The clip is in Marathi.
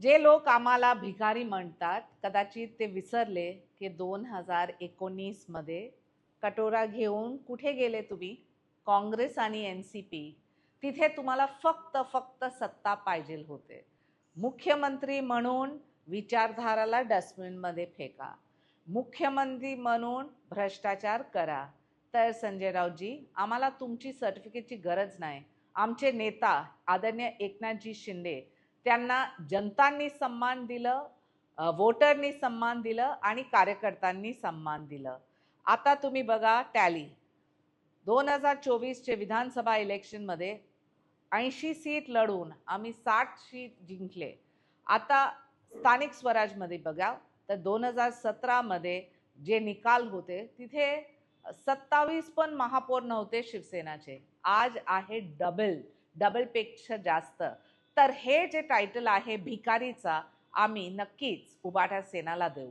जे लोक आम्हाला भिकारी म्हणतात कदाचित ते विसरले की 2019 मध्ये कटोरा घेऊन कुठे गेले तुम्ही? काँग्रेस आणि NCP. तिथे तुम्हाला फक्त सत्ता पाहिजे होते. मुख्यमंत्री म्हणून विचारधाराला डस्टबिनमध्ये फेका, मुख्यमंत्री म्हणून भ्रष्टाचार करा. तर संजय राऊतजी, आम्हाला तुमची सर्टिफिकेटची गरज नाही. आमचे नेता आदरणीय एकनाथजी शिंदे, त्यांना जनतांनी सन्मान दिलं, वोटरनी सन्मान दिलं आणि कार्यकर्त्यांनी सन्मान दिलं. आता तुम्ही बघा टॅली 2024चे विधानसभा इलेक्शनमध्ये 80 सीट लढून आम्ही 60 सीट जिंकले. आता स्थानिक स्वराजमध्ये बघा तर 2017मध्ये जे निकाल होते तिथे 27 पण महापौर नव्हते शिवसेनाचे. आज आहे डबलपेक्षा जास्त. तर हे जे टायटल आहे भिकारीचा, आम्ही नक्कीच उभाटा सेनाला देऊ.